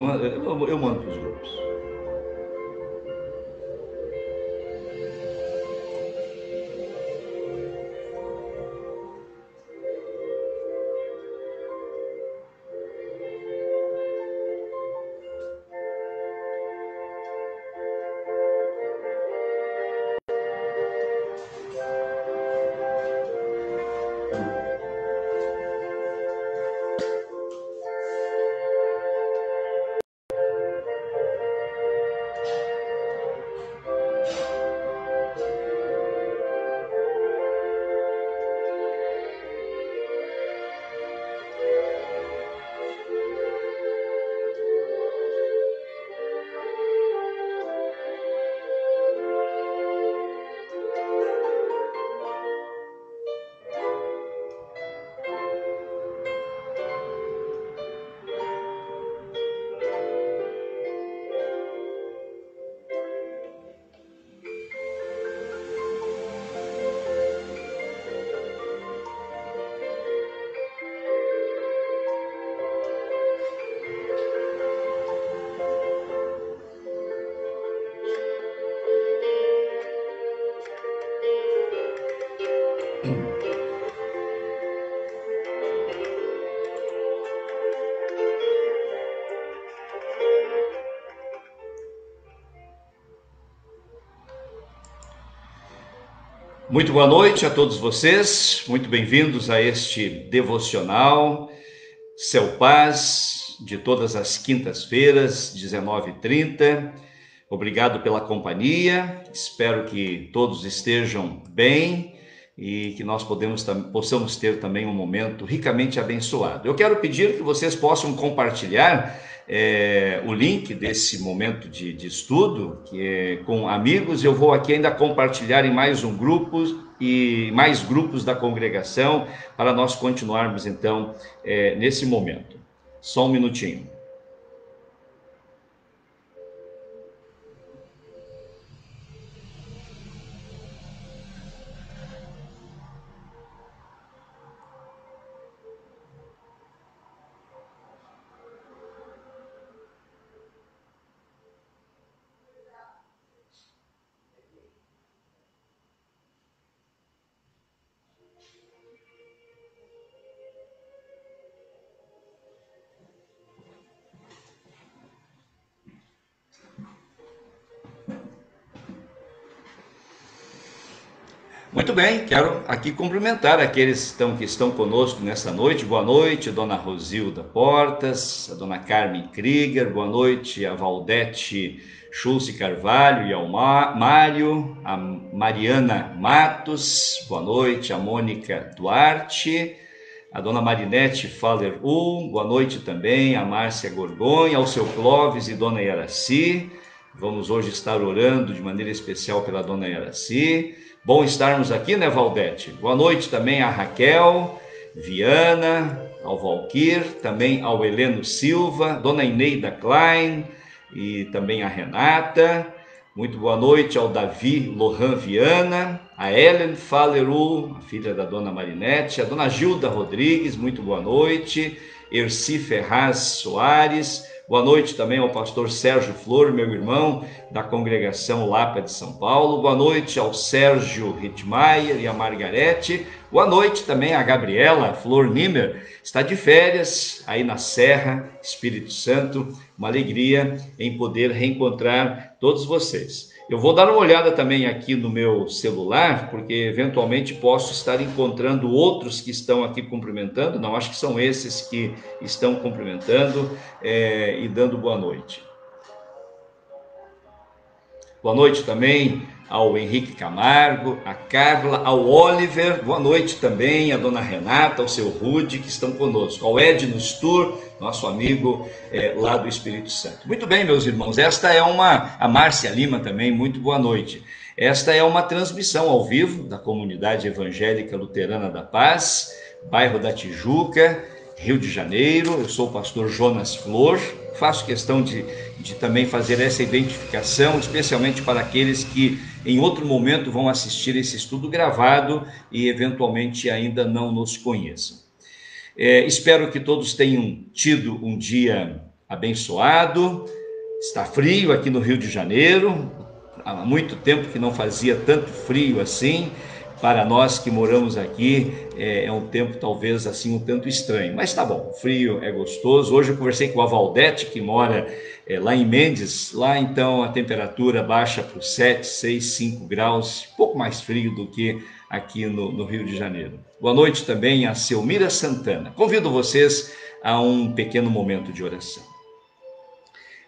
Eu mando para os grupos. Muito boa noite a todos vocês, muito bem-vindos a este devocional Céu Paz, de todas as quintas-feiras, 19h30. Obrigado pela companhia, espero que todos estejam bem e que nós possamos ter também um momento ricamente abençoado. Eu quero pedir que vocês possam compartilhar o link desse momento de estudo com amigos. Eu vou aqui ainda compartilhar em mais um grupo e mais grupos da congregação para nós continuarmos então nesse momento. Só um minutinho. Muito bem, quero aqui cumprimentar aqueles que estão conosco nessa noite. Boa noite, Dona Rosilda Portas, a Dona Carmen Krieger, boa noite a Valdete Schulze Carvalho e ao Mário, a Mariana Matos, boa noite, a Mônica Duarte, a Dona Marinete Faller boa noite também, a Márcia Gorgonha, ao seu Clóvis e Dona Yaraci. Vamos hoje estar orando de maneira especial pela Dona Yaraci. Bom estarmos aqui, né, Valdete? Boa noite também a Raquel, Viana, ao Valquir, também ao Heleno Silva, Dona Ineida Klein e também a Renata. Muito boa noite ao Davi Lohan Viana, a Ellen Faleru, a filha da Dona Marinete, a Dona Gilda Rodrigues, muito boa noite, Erci Ferraz Soares. Boa noite também ao pastor Sérgio Flor, meu irmão, da congregação Lapa de São Paulo. Boa noite ao Sérgio Rittmeier e a Margarete. Boa noite também à Gabriela Flor Nimmer, está de férias aí na Serra, Espírito Santo. Uma alegria em poder reencontrar todos vocês. Eu vou dar uma olhada também aqui no meu celular, porque eventualmente posso estar encontrando outros que estão aqui cumprimentando. Não, acho que são esses que estão cumprimentando e dando boa noite. Boa noite também ao Henrique Camargo, a Carla, ao Oliver, boa noite também a Dona Renata, ao seu Rude, que estão conosco, ao Edno Stur, nosso amigo lá do Espírito Santo. Muito bem, meus irmãos, esta é a Márcia Lima também, muito boa noite. Esta é uma transmissão ao vivo da Comunidade Evangélica Luterana da Paz, bairro da Tijuca, Rio de Janeiro. Eu sou o pastor Jonas Flor, faço questão de também fazer essa identificação, especialmente para aqueles que em outro momento vão assistir esse estudo gravado e eventualmente ainda não nos conheçam. Espero que todos tenham tido um dia abençoado. Está frio aqui no Rio de Janeiro, há muito tempo que não fazia tanto frio assim. Para nós que moramos aqui, é um tempo talvez assim um tanto estranho, mas tá bom, o frio é gostoso. Hoje eu conversei com a Valdete, que mora lá em Mendes. Lá então a temperatura baixa para os 7, 6, 5 graus, um pouco mais frio do que aqui no Rio de Janeiro. Boa noite também a Selmira Santana. Convido vocês a um pequeno momento de oração.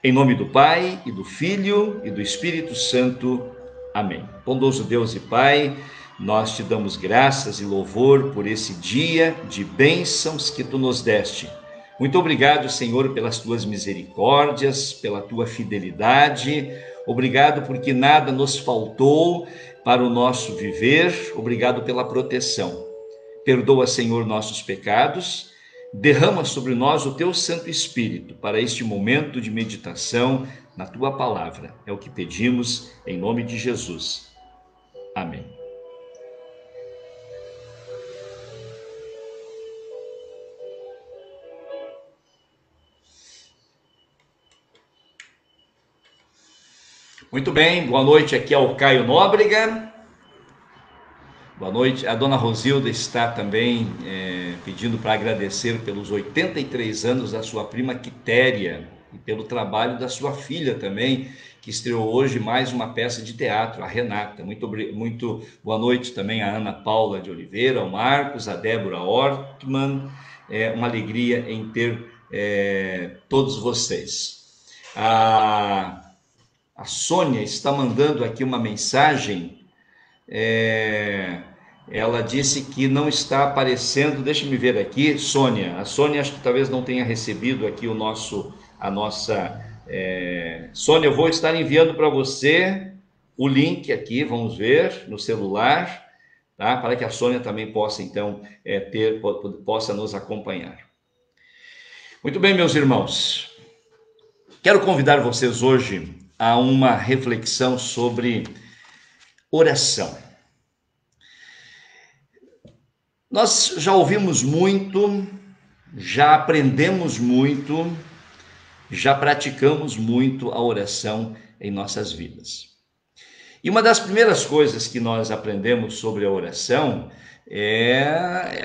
Em nome do Pai, e do Filho, e do Espírito Santo. Amém. Bondoso Deus e Pai, nós te damos graças e louvor por esse dia de bênçãos que tu nos deste. Muito obrigado, Senhor, pelas tuas misericórdias, pela tua fidelidade. Obrigado porque nada nos faltou para o nosso viver. Obrigado pela proteção. Perdoa, Senhor, nossos pecados. Derrama sobre nós o teu Santo Espírito para este momento de meditação na tua palavra. É o que pedimos em nome de Jesus. Amém. Muito bem, boa noite, aqui é o Caio Nóbrega. Boa noite, a dona Rosilda está também pedindo para agradecer pelos 83 anos da sua prima Quitéria e pelo trabalho da sua filha também, que estreou hoje mais uma peça de teatro, a Renata. Muito boa noite também a Ana Paula de Oliveira, ao Marcos, a Débora Ortmann. É uma alegria em ter todos vocês. A Sônia está mandando aqui uma mensagem. Ela disse que não está aparecendo. Deixa me ver aqui, Sônia. A Sônia acho que talvez não tenha recebido aqui a nossa. Sônia, eu vou estar enviando para você o link aqui, vamos ver, no celular, tá? Para que a Sônia também possa, então, possa nos acompanhar. Muito bem, meus irmãos. Quero convidar vocês hoje a uma reflexão sobre oração. Nós já ouvimos muito, já aprendemos muito, já praticamos muito a oração em nossas vidas. E uma das primeiras coisas que nós aprendemos sobre a oração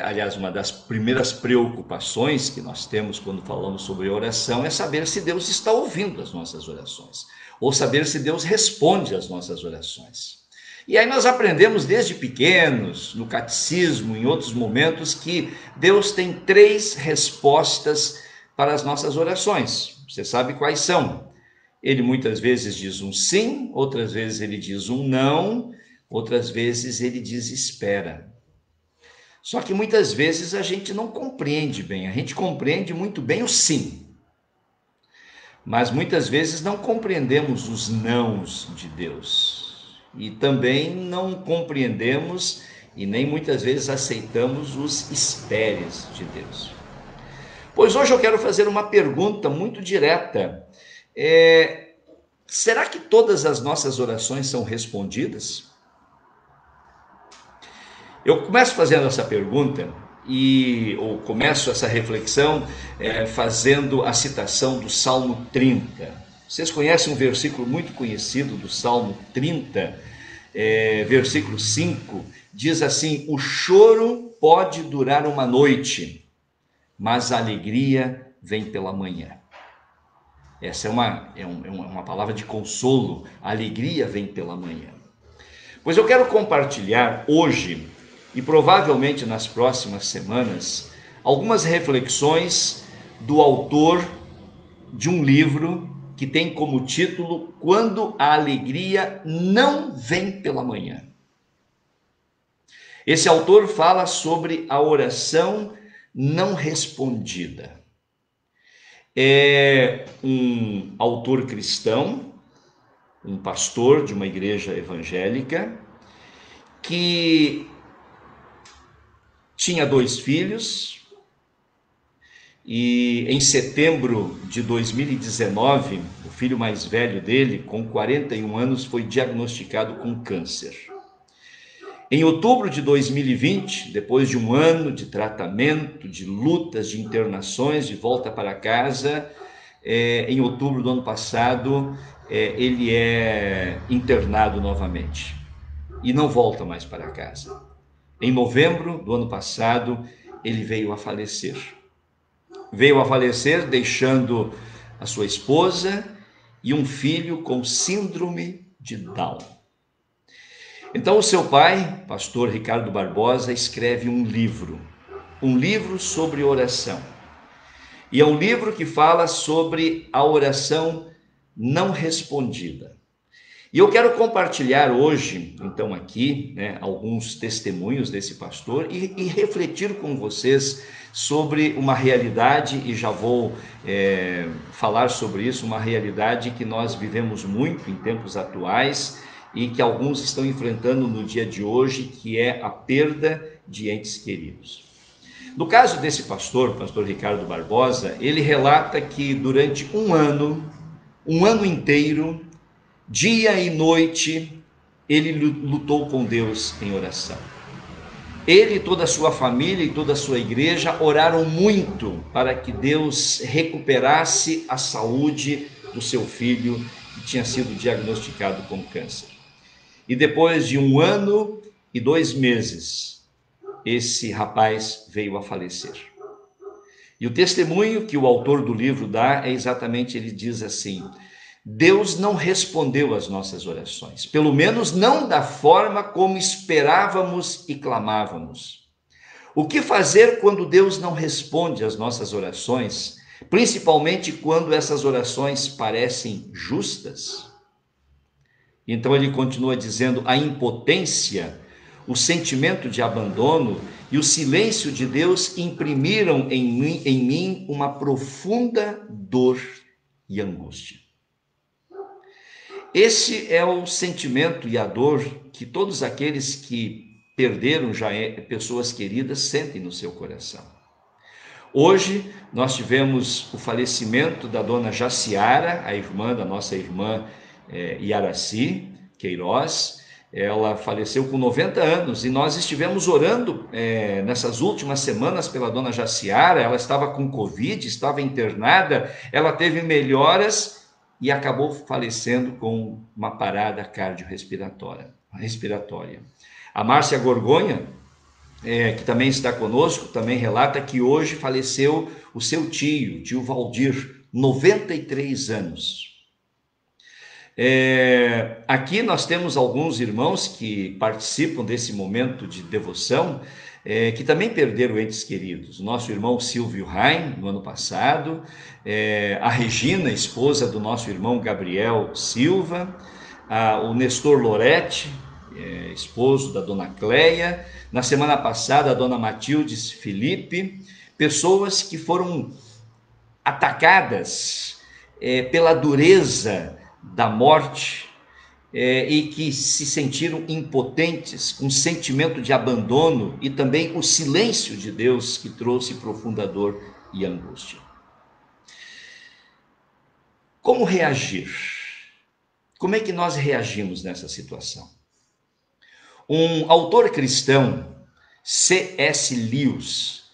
aliás, uma das primeiras preocupações que nós temos quando falamos sobre oração é saber se Deus está ouvindo as nossas orações, ou saber se Deus responde às nossas orações. E aí nós aprendemos desde pequenos, no catecismo, em outros momentos, que Deus tem 3 respostas para as nossas orações. Você sabe quais são? Ele muitas vezes diz um sim, outras vezes ele diz um não, outras vezes ele diz espera. Só que muitas vezes a gente não compreende bem, a gente compreende muito bem o sim, mas muitas vezes não compreendemos os nãos de Deus. E também não compreendemos e nem muitas vezes aceitamos os esperes de Deus. Pois hoje eu quero fazer uma pergunta muito direta. Será que todas as nossas orações são respondidas? Eu começo fazendo essa pergunta ou começo essa reflexão fazendo a citação do Salmo 30. Vocês conhecem um versículo muito conhecido do Salmo 30, versículo 5, diz assim: o choro pode durar uma noite, mas a alegria vem pela manhã. Essa é uma palavra de consolo, a alegria vem pela manhã. Pois eu quero compartilhar hoje, e provavelmente nas próximas semanas, algumas reflexões do autor de um livro que tem como título Quando a Alegria Não Vem pela Manhã. Esse autor fala sobre a oração não respondida. É um autor cristão, um pastor de uma igreja evangélica, que tinha 2 filhos, e em setembro de 2019, o filho mais velho dele, com 41 anos, foi diagnosticado com câncer. Em outubro de 2020, depois de um ano de tratamento, de lutas, de internações, de volta para casa, em outubro do ano passado, ele é internado novamente e não volta mais para casa. Em novembro do ano passado, ele veio a falecer. Veio a falecer deixando a sua esposa e um filho com síndrome de Down. Então o seu pai, pastor Ricardo Barbosa, escreve um livro sobre oração. E é um livro que fala sobre a oração não respondida. E eu quero compartilhar hoje, então aqui, alguns testemunhos desse pastor e refletir com vocês sobre uma realidade, e já vou falar sobre isso, uma realidade que nós vivemos muito em tempos atuais e que alguns estão enfrentando no dia de hoje, que é a perda de entes queridos. No caso desse pastor Ricardo Barbosa, ele relata que durante um ano inteiro, dia e noite, ele lutou com Deus em oração. Ele, toda a sua família e toda a sua igreja oraram muito para que Deus recuperasse a saúde do seu filho, que tinha sido diagnosticado com câncer. E depois de 1 ano e 2 meses, esse rapaz veio a falecer. E o testemunho que o autor do livro dá é exatamente, ele diz assim: Deus não respondeu às nossas orações, pelo menos não da forma como esperávamos e clamávamos. O que fazer quando Deus não responde às nossas orações, principalmente quando essas orações parecem justas? Então ele continua dizendo: a impotência, o sentimento de abandono e o silêncio de Deus imprimiram em mim uma profunda dor e angústia. Esse é o sentimento e a dor que todos aqueles que perderam já pessoas queridas sentem no seu coração. Hoje nós tivemos o falecimento da dona Jaciara, a irmã da nossa irmã Iaraci Queiroz. Ela faleceu com 90 anos e nós estivemos orando nessas últimas semanas pela dona Jaciara. Ela estava com Covid, estava internada, ela teve melhoras e acabou falecendo com uma parada cardiorrespiratória. A Márcia Gorgonha, que também está conosco, também relata que hoje faleceu o seu tio Valdir, 93 anos. Aqui nós temos alguns irmãos que participam desse momento de devoção, que também perderam entes queridos. Nosso irmão Silvio Raim, no ano passado, a Regina, esposa do nosso irmão Gabriel Silva, o Nestor Loretti, esposo da dona Cleia, na semana passada a dona Matildes Felipe, pessoas que foram atacadas pela dureza da morte, e que se sentiram impotentes, com sentimento de abandono e também o silêncio de Deus que trouxe profunda dor e angústia. Como reagir? Como é que nós reagimos nessa situação? Um autor cristão, C.S. Lewis,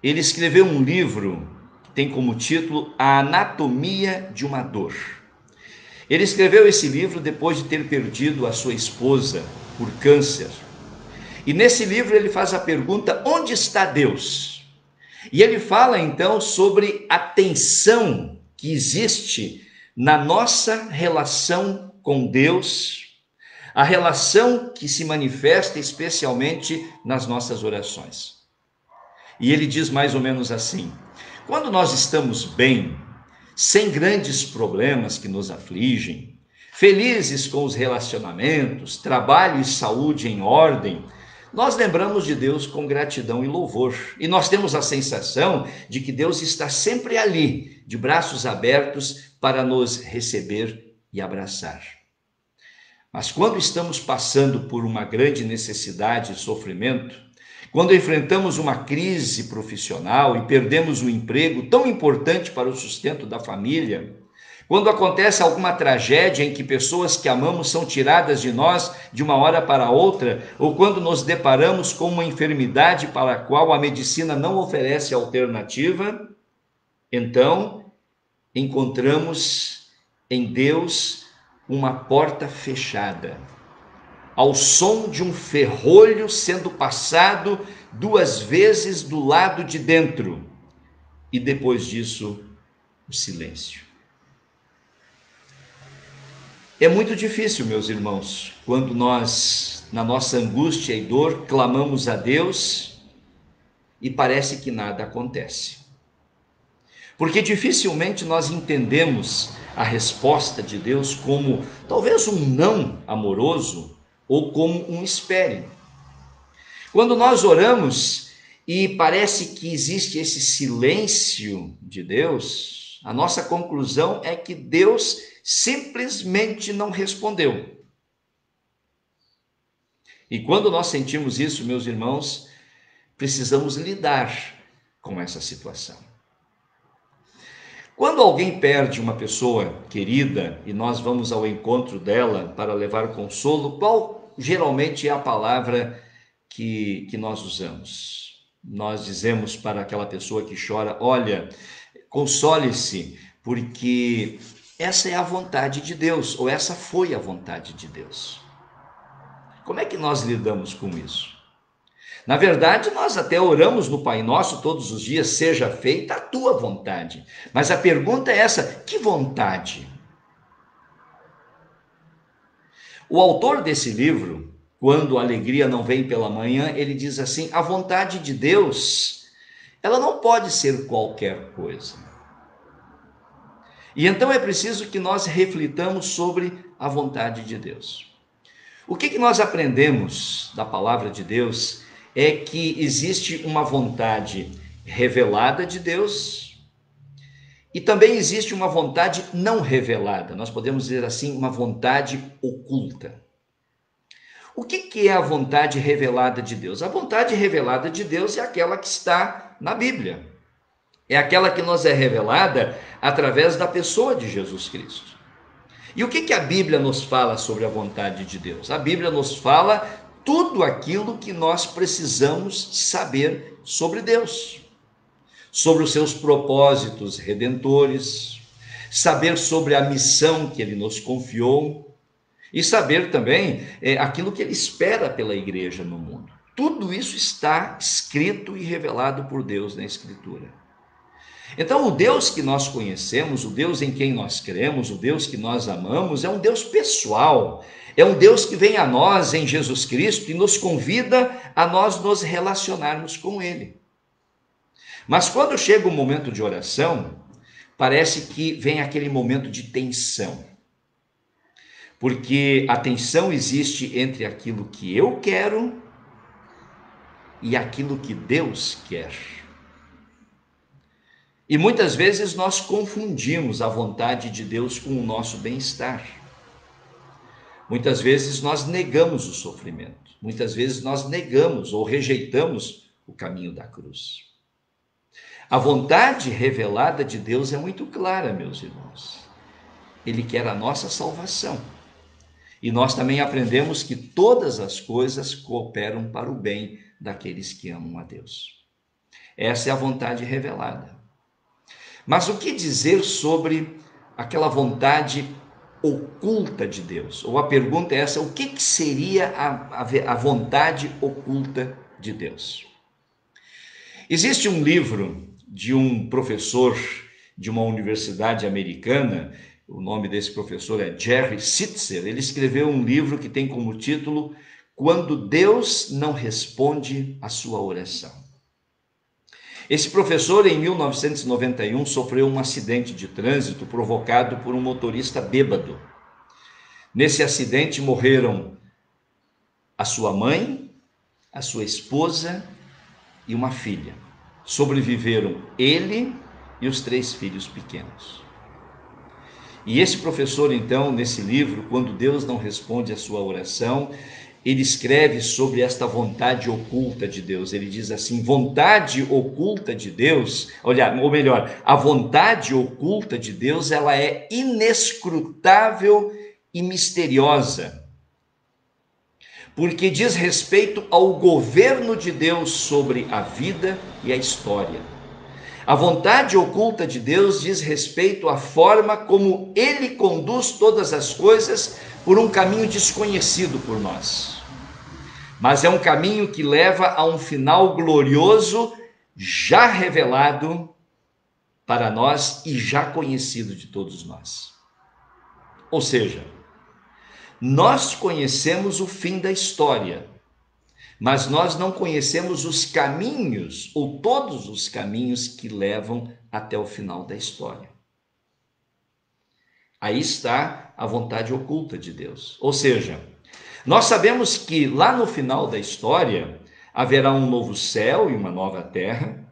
ele escreveu um livro que tem como título A Anatomia de uma Dor. Ele escreveu esse livro depois de ter perdido a sua esposa por câncer. E nesse livro ele faz a pergunta: onde está Deus? E ele fala então sobre a tensão que existe na nossa relação com Deus, a relação que se manifesta especialmente nas nossas orações. E ele diz mais ou menos assim: quando nós estamos bem, sem grandes problemas que nos afligem, felizes com os relacionamentos, trabalho e saúde em ordem, nós lembramos de Deus com gratidão e louvor. E nós temos a sensação de que Deus está sempre ali, de braços abertos, para nos receber e abraçar. Mas quando estamos passando por uma grande necessidade e sofrimento, quando enfrentamos uma crise profissional e perdemos um emprego tão importante para o sustento da família, quando acontece alguma tragédia em que pessoas que amamos são tiradas de nós de uma hora para outra, ou quando nos deparamos com uma enfermidade para a qual a medicina não oferece alternativa, então encontramos em Deus uma porta fechada, ao som de um ferrolho sendo passado 2 vezes do lado de dentro, e depois disso, o silêncio. É muito difícil, meus irmãos, quando nós, na nossa angústia e dor, clamamos a Deus e parece que nada acontece. Porque dificilmente nós entendemos a resposta de Deus como talvez um não amoroso ou como um espere. Quando nós oramos e parece que existe esse silêncio de Deus, a nossa conclusão é que Deus simplesmente não respondeu. E quando nós sentimos isso, meus irmãos, precisamos lidar com essa situação. Quando alguém perde uma pessoa querida e nós vamos ao encontro dela para levar consolo, qual geralmente é a palavra que nós usamos? Nós dizemos para aquela pessoa que chora: olha, console-se, porque essa é a vontade de Deus, ou essa foi a vontade de Deus. Como é que nós lidamos com isso? Na verdade, nós até oramos no Pai Nosso todos os dias: seja feita a tua vontade. Mas a pergunta é essa: que vontade? O autor desse livro, Quando a Alegria Não Vem pela Manhã, ele diz assim: a vontade de Deus, ela não pode ser qualquer coisa. E então é preciso que nós reflitamos sobre a vontade de Deus. O que nós aprendemos da palavra de Deus é que existe uma vontade revelada de Deus e também existe uma vontade não revelada. Nós podemos dizer assim, uma vontade oculta. O que é a vontade revelada de Deus? A vontade revelada de Deus é aquela que está na Bíblia. É aquela que nos é revelada através da pessoa de Jesus Cristo. E o que a Bíblia nos fala sobre a vontade de Deus? A Bíblia nos fala tudo aquilo que nós precisamos saber sobre Deus, sobre os seus propósitos redentores, saber sobre a missão que Ele nos confiou e saber também aquilo que Ele espera pela igreja no mundo. Tudo isso está escrito e revelado por Deus na Escritura. Então, o Deus que nós conhecemos, o Deus em quem nós cremos, o Deus que nós amamos, é um Deus pessoal, é um Deus que vem a nós em Jesus Cristo e nos convida a nós nos relacionarmos com Ele. Mas quando chega o momento de oração, parece que vem aquele momento de tensão, porque a tensão existe entre aquilo que eu quero e aquilo que Deus quer. E muitas vezes nós confundimos a vontade de Deus com o nosso bem-estar. Muitas vezes nós negamos o sofrimento. Muitas vezes nós negamos ou rejeitamos o caminho da cruz. A vontade revelada de Deus é muito clara, meus irmãos. Ele quer a nossa salvação. E nós também aprendemos que todas as coisas cooperam para o bem daqueles que amam a Deus. Essa é a vontade revelada. Mas o que dizer sobre aquela vontade oculta de Deus? Ou a pergunta é essa: o que seria a vontade oculta de Deus? Existe um livro de um professor de uma universidade americana, o nome desse professor é Jerry Sittser. Ele escreveu um livro que tem como título Quando Deus Não Responde a Sua Oração. Esse professor, em 1991, sofreu um acidente de trânsito provocado por um motorista bêbado. Nesse acidente morreram a sua mãe, a sua esposa e uma filha. Sobreviveram ele e os 3 filhos pequenos. E esse professor, então, nesse livro, Quando Deus Não Responde a Sua Oração, ele escreve sobre esta vontade oculta de Deus. Ele diz assim: vontade oculta de Deus, ou melhor, a vontade oculta de Deus, ela é inescrutável e misteriosa, porque diz respeito ao governo de Deus sobre a vida e a história. A vontade oculta de Deus diz respeito à forma como Ele conduz todas as coisas por um caminho desconhecido por nós. Mas é um caminho que leva a um final glorioso, já revelado para nós e já conhecido de todos nós. Ou seja, nós conhecemos o fim da história, mas nós não conhecemos os caminhos, ou todos os caminhos que levam até o final da história. Aí está a vontade oculta de Deus. Ou seja, nós sabemos que lá no final da história haverá um novo céu e uma nova terra,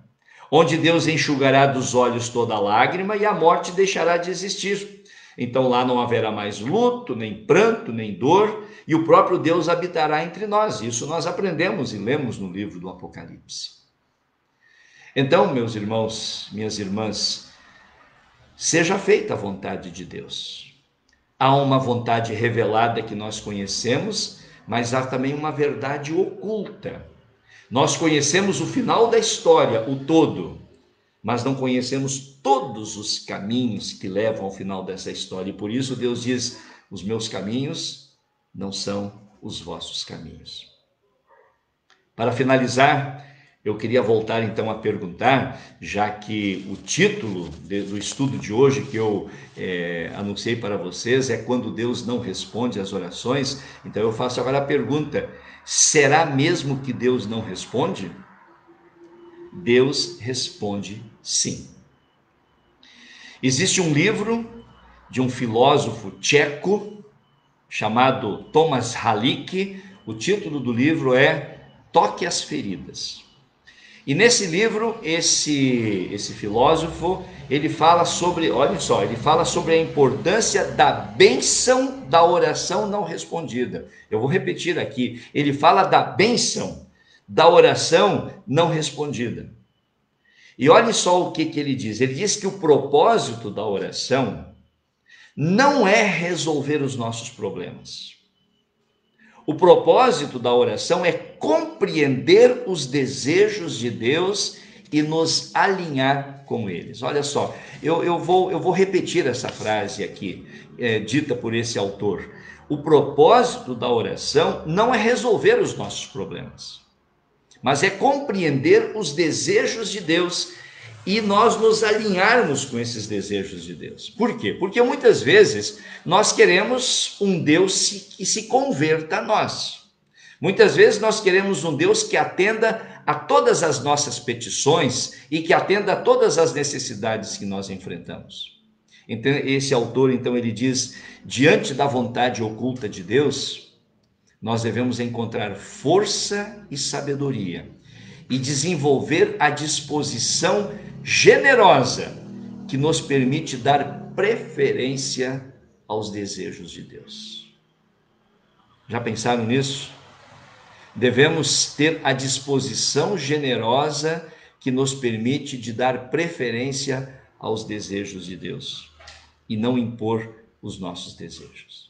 onde Deus enxugará dos olhos toda lágrima e a morte deixará de existir. Então lá não haverá mais luto, nem pranto, nem dor, e o próprio Deus habitará entre nós. Isso nós aprendemos e lemos no livro do Apocalipse. Então, meus irmãos, minhas irmãs, seja feita a vontade de Deus. Há uma vontade revelada que nós conhecemos, mas há também uma verdade oculta. Nós conhecemos o final da história, o todo, mas não conhecemos todos os caminhos que levam ao final dessa história. E por isso Deus diz: os meus caminhos não são os vossos caminhos. Para finalizar, eu queria voltar então a perguntar, já que o título do estudo de hoje que eu anunciei para vocês é Quando Deus não responde às orações. Então eu faço agora a pergunta: será mesmo que Deus não responde? Deus responde sim. Existe um livro de um filósofo tcheco chamado Tomáš Halík. O título do livro é Toque as Feridas. E nesse livro, esse filósofo, ele fala sobre, olha só, ele fala sobre a importância da bênção da oração não respondida. Eu vou repetir aqui, ele fala da bênção da oração não respondida. E olhe só o que ele diz. Ele diz que o propósito da oração não é resolver os nossos problemas. O propósito da oração é compreender os desejos de Deus e nos alinhar com eles. Olha só, eu vou repetir essa frase aqui, dita por esse autor. O propósito da oração não é resolver os nossos problemas, mas é compreender os desejos de Deus e nós nos alinharmos com esses desejos de Deus. Por quê? Porque muitas vezes nós queremos um Deus que se converta a nós. Muitas vezes nós queremos um Deus que atenda a todas as nossas petições e que atenda a todas as necessidades que nós enfrentamos. Então, esse autor, então, ele diz: diante da vontade oculta de Deus, nós devemos encontrar força e sabedoria e desenvolver a disposição generosa que nos permite dar preferência aos desejos de Deus. Já pensaram nisso? Devemos ter a disposição generosa que nos permite de dar preferência aos desejos de Deus e não impor os nossos desejos.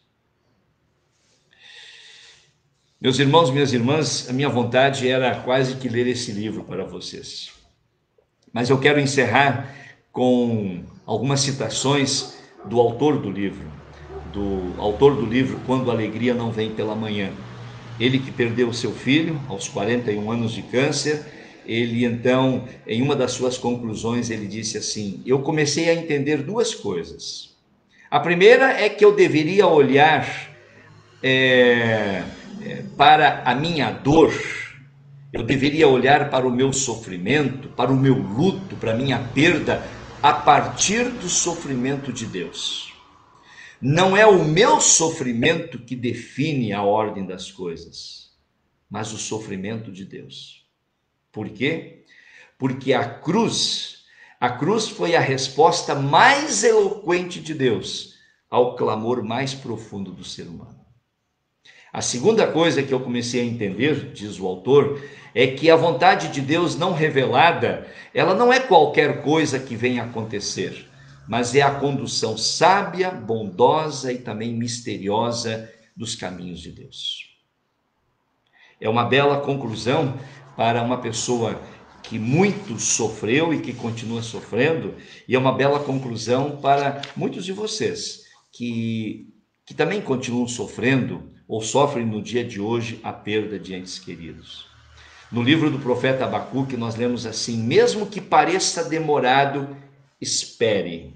Meus irmãos, minhas irmãs, a minha vontade era quase que ler esse livro para vocês. Mas eu quero encerrar com algumas citações do autor do livro. Quando a Alegria Não Vem Pela Manhã. Ele que perdeu seu filho aos 41 anos de câncer, ele então, em uma das suas conclusões, ele disse assim: eu comecei a entender duas coisas. A primeira é que eu deveria olhar para a minha dor, eu deveria olhar para o meu sofrimento, para o meu luto, para a minha perda, a partir do sofrimento de Deus. Não é o meu sofrimento que define a ordem das coisas, mas o sofrimento de Deus. Por quê? Porque a cruz foi a resposta mais eloquente de Deus ao clamor mais profundo do ser humano. A segunda coisa que eu comecei a entender, diz o autor, é que a vontade de Deus não revelada, ela não é qualquer coisa que venha acontecer, mas é a condução sábia, bondosa e também misteriosa dos caminhos de Deus. É uma bela conclusão para uma pessoa que muito sofreu e que continua sofrendo, e é uma bela conclusão para muitos de vocês que também continuam sofrendo ou sofrem no dia de hoje a perda de entes queridos. No livro do profeta Abacuque nós lemos assim: mesmo que pareça demorado, espere,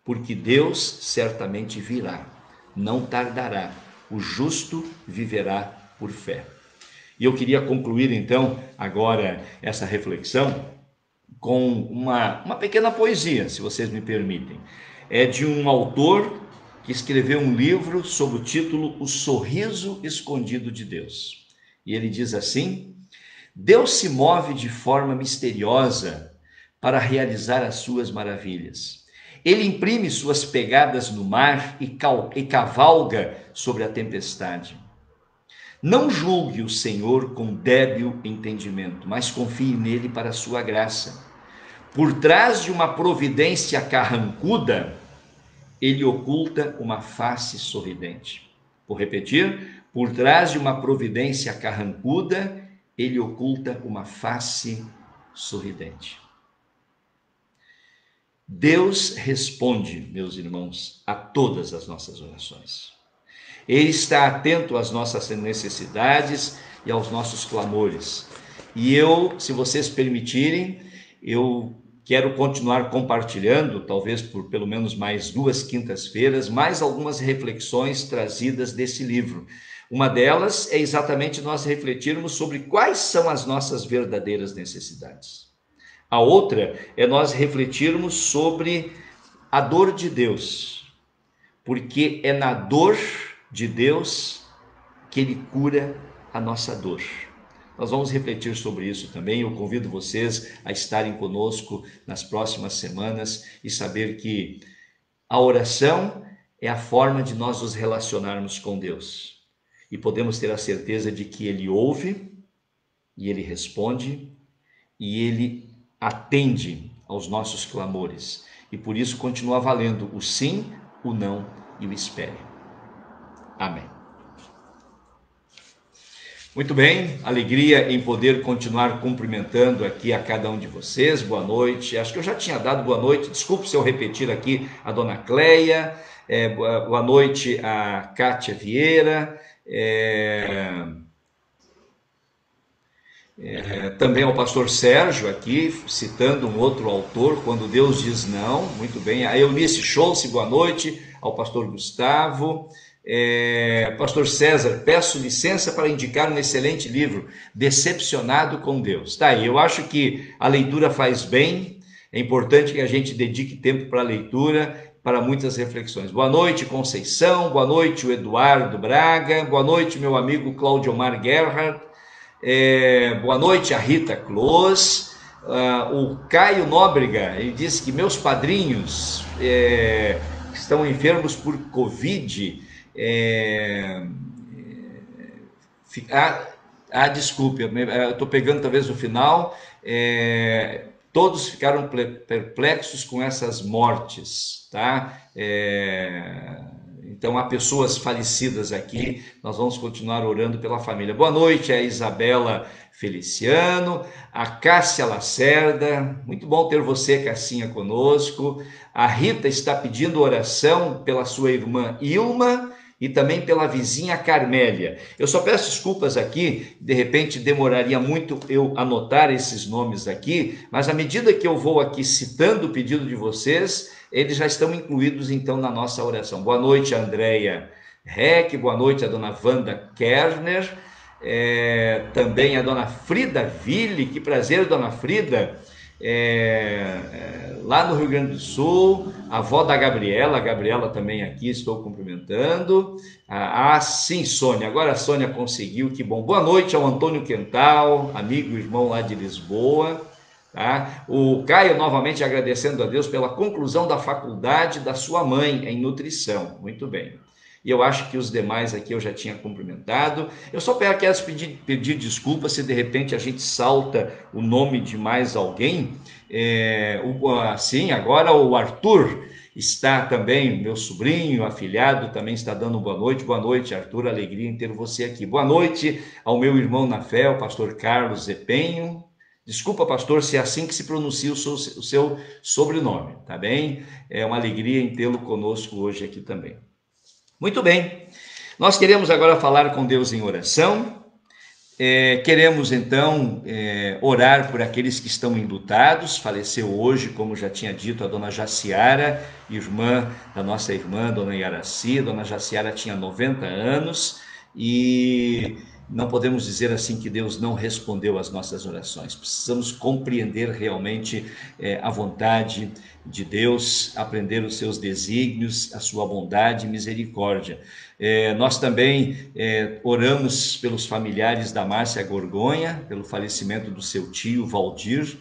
porque Deus certamente virá, não tardará, o justo viverá por fé. E eu queria concluir então agora essa reflexão com uma pequena poesia, se vocês me permitem. É de um autor que escreveu um livro sob o título O Sorriso Escondido de Deus. E ele diz assim: Deus se move de forma misteriosa para realizar as suas maravilhas. Ele imprime suas pegadas no mar e cavalga sobre a tempestade. Não julgue o Senhor com débil entendimento, mas confie nele para a sua graça. Por trás de uma providência carrancuda, ele oculta uma face sorridente. Vou repetir: por trás de uma providência carrancuda, ele oculta uma face sorridente. Deus responde, meus irmãos, a todas as nossas orações. Ele está atento às nossas necessidades e aos nossos clamores. E se vocês permitirem, eu quero continuar compartilhando, talvez por pelo menos mais 2 quintas-feiras, mais algumas reflexões trazidas desse livro. Uma delas é exatamente nós refletirmos sobre quais são as nossas verdadeiras necessidades. A outra é nós refletirmos sobre a dor de Deus, porque é na dor de Deus que Ele cura a nossa dor. Nós vamos refletir sobre isso também. Eu convido vocês a estarem conosco nas próximas semanas e saber que a oração é a forma de nós nos relacionarmos com Deus. E podemos ter a certeza de que Ele ouve, e Ele responde, e Ele atende aos nossos clamores. E por isso continua valendo o sim, o não e o espere. Amém. Muito bem, alegria em poder continuar cumprimentando aqui a cada um de vocês. Boa noite. Acho que eu já tinha dado boa noite, desculpe se eu repetir aqui a dona Cleia, boa noite a Kátia Vieira, também ao pastor Sérgio aqui, citando um outro autor, Quando Deus Diz Não, muito bem. A Eunice Scholz, boa noite, ao pastor Gustavo. Pastor César, peço licença para indicar um excelente livro, Decepcionado com Deus. Tá aí, eu acho que a leitura faz bem, é importante que a gente dedique tempo para a leitura, para muitas reflexões. Boa noite, Conceição, boa noite, o Eduardo Braga, boa noite, meu amigo Claudio Omar Gerhard, boa noite, a Rita Close, o Caio Nóbrega, ele disse que meus padrinhos estão enfermos por Covid. Desculpe, eu estou pegando talvez o final. Todos ficaram perplexos com essas mortes, tá? Então há pessoas falecidas aqui, nós vamos continuar orando pela família. Boa noite a Isabela Feliciano, a Cássia Lacerda, muito bom ter você, Cassinha, conosco. A Rita está pedindo oração pela sua irmã Ilma e também pela vizinha Carmélia. Eu só peço desculpas aqui, de repente demoraria muito eu anotar esses nomes aqui, mas à medida que eu vou aqui citando o pedido de vocês, eles já estão incluídos então na nossa oração. Boa noite, Andréia Reck, boa noite a dona Wanda Kerner, também a dona Frida Ville, que prazer, dona Frida, lá no Rio Grande do Sul, a avó da Gabriela, a Gabriela também aqui, estou cumprimentando. Sim, Sônia, agora a Sônia conseguiu, que bom. Boa noite ao Antônio Quental, amigo e irmão lá de Lisboa. Tá? O Caio novamente agradecendo a Deus pela conclusão da faculdade da sua mãe em nutrição, muito bem. E eu acho que os demais aqui eu já tinha cumprimentado. Eu só quero pedir desculpa se de repente a gente salta o nome de mais alguém. Sim, agora o Arthur está também, meu sobrinho, afilhado, também está dando boa noite. Boa noite, Arthur, alegria em ter você aqui. Boa noite ao meu irmão na fé, o pastor Carlos Zepenho. Desculpa, pastor, se é assim que se pronuncia o seu sobrenome, tá bem? É uma alegria em tê-lo conosco hoje aqui também. Muito bem, nós queremos agora falar com Deus em oração. Queremos então orar por aqueles que estão enlutados. Faleceu hoje, como já tinha dito, a dona Jaciara, irmã da nossa irmã, dona Yaraci. A dona Jaciara tinha 90 anos e não podemos dizer assim que Deus não respondeu às nossas orações. Precisamos compreender realmente a vontade de Deus, aprender os seus desígnios, a sua bondade e misericórdia. Nós também oramos pelos familiares da Márcia Gorgonha, pelo falecimento do seu tio Valdir,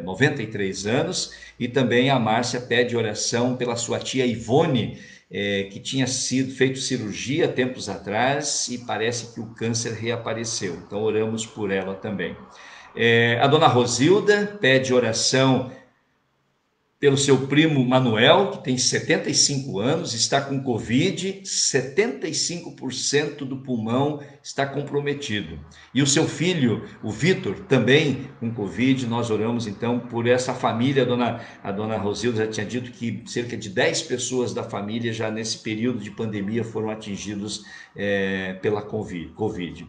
93 anos, e também a Márcia pede oração pela sua tia Ivone, que tinha sido feito cirurgia tempos atrás e parece que o câncer reapareceu. Então oramos por ela também. A dona Rosilda pede oração pelo seu primo Manuel, que tem 75 anos, está com Covid, 75% do pulmão está comprometido. E o seu filho, o Vitor, também com Covid. Nós oramos então por essa família. A dona Rosilda já tinha dito que cerca de 10 pessoas da família já nesse período de pandemia foram atingidos pela Covid.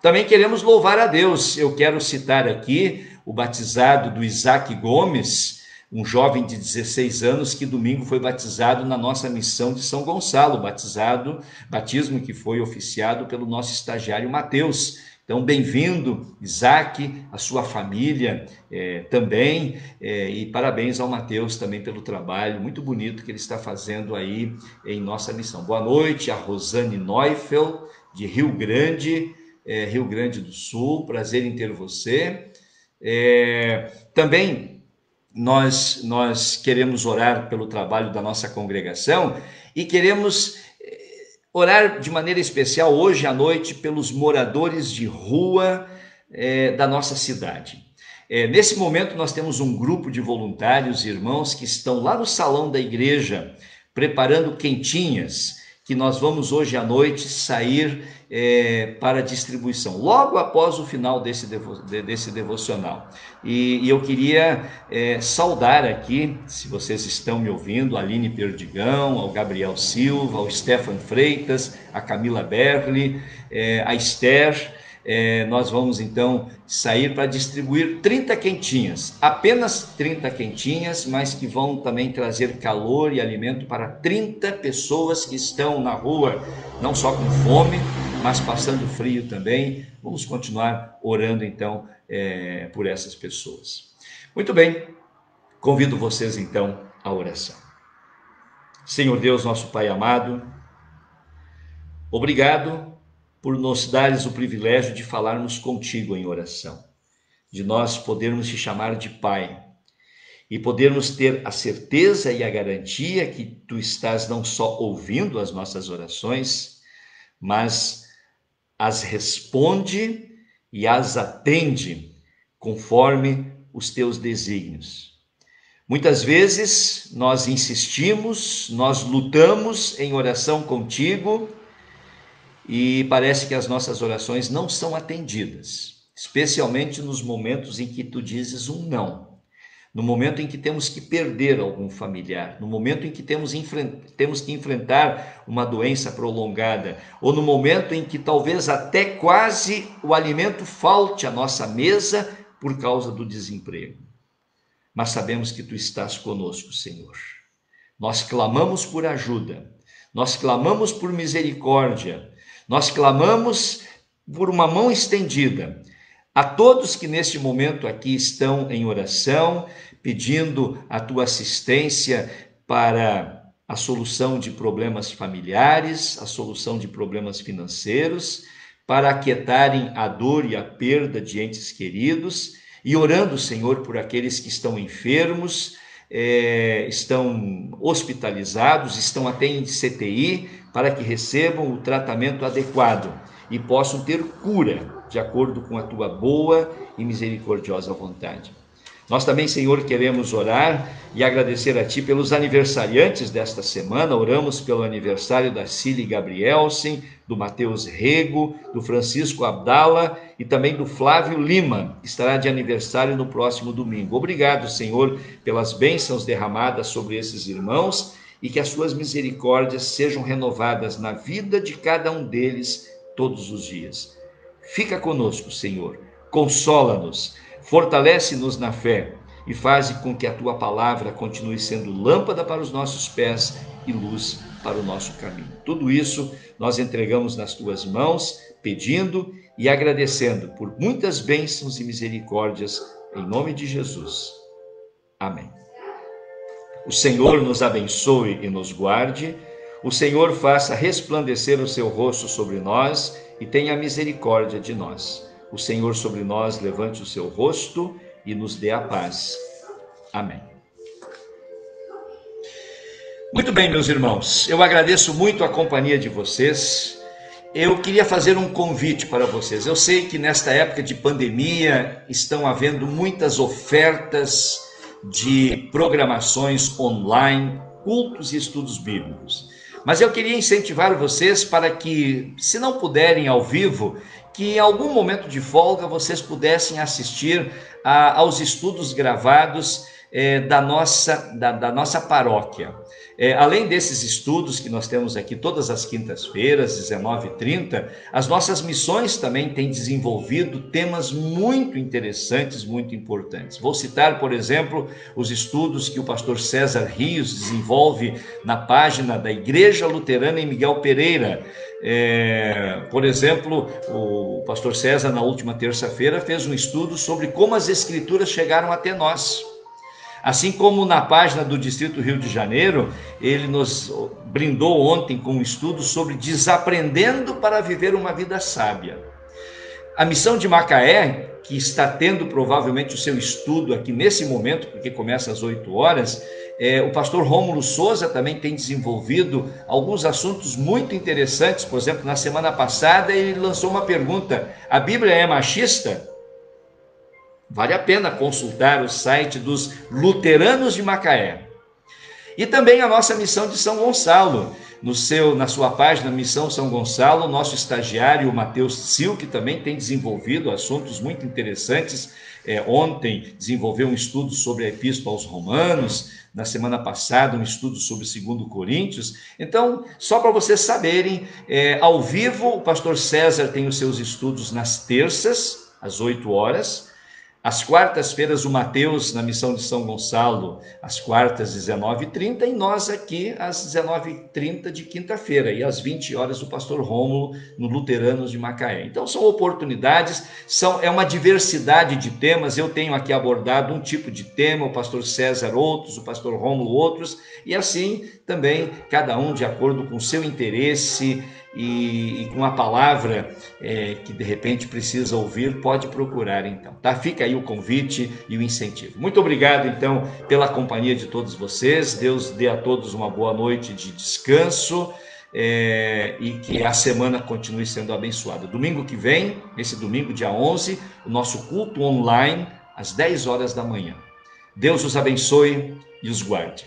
Também queremos louvar a Deus. Eu quero citar aqui o batizado do Isaac Gomes, um jovem de 16 anos que domingo foi batizado na nossa missão de São Gonçalo, batismo que foi oficiado pelo nosso estagiário Mateus. Então, bem-vindo, Isaac, a sua família também, e parabéns ao Mateus também pelo trabalho muito bonito que ele está fazendo aí em nossa missão. Boa noite a Rosane Neufel, de Rio Grande do Sul, prazer em ter você. Também nós queremos orar pelo trabalho da nossa congregação e queremos orar de maneira especial hoje à noite pelos moradores de rua da nossa cidade. Nesse momento nós temos um grupo de voluntários, irmãos, que estão lá no salão da igreja preparando quentinhas, que nós vamos hoje à noite sair para distribuição, logo após o final desse devocional. E eu queria saudar aqui, se vocês estão me ouvindo, a Aline Perdigão, ao Gabriel Silva, ao Stefan Freitas, a Camila Berli, a Esther. Nós vamos então sair para distribuir 30 quentinhas, apenas 30 quentinhas, mas que vão também trazer calor e alimento para 30 pessoas que estão na rua, não só com fome, mas passando frio também. Vamos continuar orando então por essas pessoas. Muito bem, convido vocês então à oração. Senhor Deus, nosso Pai amado, obrigado por nos dares o privilégio de falarmos contigo em oração, de nós podermos te chamar de Pai e podermos ter a certeza e a garantia que tu estás não só ouvindo as nossas orações, mas as responde e as atende conforme os teus desígnios. Muitas vezes nós insistimos, nós lutamos em oração contigo, e parece que as nossas orações não são atendidas, especialmente nos momentos em que tu dizes um não, no momento em que temos que perder algum familiar, no momento em que temos que enfrentar uma doença prolongada, ou no momento em que talvez até quase o alimento falte à nossa mesa por causa do desemprego. Mas sabemos que tu estás conosco, Senhor. Nós clamamos por ajuda, nós clamamos por misericórdia, nós clamamos por uma mão estendida a todos que neste momento aqui estão em oração, pedindo a tua assistência para a solução de problemas familiares, a solução de problemas financeiros, para aquietarem a dor e a perda de entes queridos, e orando, Senhor, por aqueles que estão enfermos, estão hospitalizados, estão até em CTI, para que recebam o tratamento adequado e possam ter cura, de acordo com a tua boa e misericordiosa vontade. Nós também, Senhor, queremos orar e agradecer a Ti pelos aniversariantes desta semana. Oramos pelo aniversário da Cília Gabrielsen, do Mateus Rego, do Francisco Abdala e também do Flávio Lima, que estará de aniversário no próximo domingo. Obrigado, Senhor, pelas bênçãos derramadas sobre esses irmãos e que as Suas misericórdias sejam renovadas na vida de cada um deles todos os dias. Fica conosco, Senhor, consola-nos, fortalece-nos na fé e faz com que a Tua palavra continue sendo lâmpada para os nossos pés e luz para o nosso caminho. Tudo isso nós entregamos nas Tuas mãos, pedindo e agradecendo por muitas bênçãos e misericórdias, em nome de Jesus. Amém. O Senhor nos abençoe e nos guarde, o Senhor faça resplandecer o seu rosto sobre nós e tenha misericórdia de nós. O Senhor sobre nós levante o seu rosto e nos dê a paz. Amém. Muito bem, meus irmãos, eu agradeço muito a companhia de vocês. Eu queria fazer um convite para vocês. Eu sei que nesta época de pandemia estão havendo muitas ofertas de programações online, cultos e estudos bíblicos. Mas eu queria incentivar vocês para que, se não puderem ao vivo, que em algum momento de folga vocês pudessem assistir aos estudos gravados da nossa paróquia. Além desses estudos que nós temos aqui todas as quintas-feiras, 19h30, as nossas missões também têm desenvolvido temas muito interessantes, muito importantes. Vou citar, por exemplo, os estudos que o pastor César Rios desenvolve na página da Igreja Luterana em Miguel Pereira. Por exemplo, o pastor César, na última terça-feira, fez um estudo sobre como as Escrituras chegaram até nós. Assim como na página do Distrito Rio de Janeiro, ele nos brindou ontem com um estudo sobre desaprendendo para viver uma vida sábia. A missão de Macaé, que está tendo provavelmente o seu estudo aqui nesse momento, porque começa às 8 horas, o pastor Rômulo Souza também tem desenvolvido alguns assuntos muito interessantes. Por exemplo, na semana passada ele lançou uma pergunta: a Bíblia é machista? Vale a pena consultar o site dos Luteranos de Macaé. E também a nossa missão de São Gonçalo. Na sua página Missão São Gonçalo, o nosso estagiário, o Mateus Sil, que também tem desenvolvido assuntos muito interessantes. Ontem desenvolveu um estudo sobre a Epístola aos Romanos, na semana passada um estudo sobre 2 Coríntios. Então, só para vocês saberem, ao vivo o pastor César tem os seus estudos nas terças, às 8 horas. Às quartas-feiras, o Mateus, na missão de São Gonçalo, às quartas, 19h30, e nós aqui, às 19h30 de quinta-feira, e às 20 horas, o pastor Rômulo, no Luteranos de Macaé. Então, são oportunidades, é uma diversidade de temas. Eu tenho aqui abordado um tipo de tema, o pastor César outros, o pastor Rômulo outros, e assim também, cada um de acordo com o seu interesse e com a palavra que de repente precisa ouvir, pode procurar então, tá? Fica aí o convite e o incentivo. Muito obrigado então pela companhia de todos vocês. Deus dê a todos uma boa noite de descanso e que a semana continue sendo abençoada. Domingo que vem, esse domingo dia 11, o nosso culto online às 10 horas da manhã. Deus os abençoe e os guarde.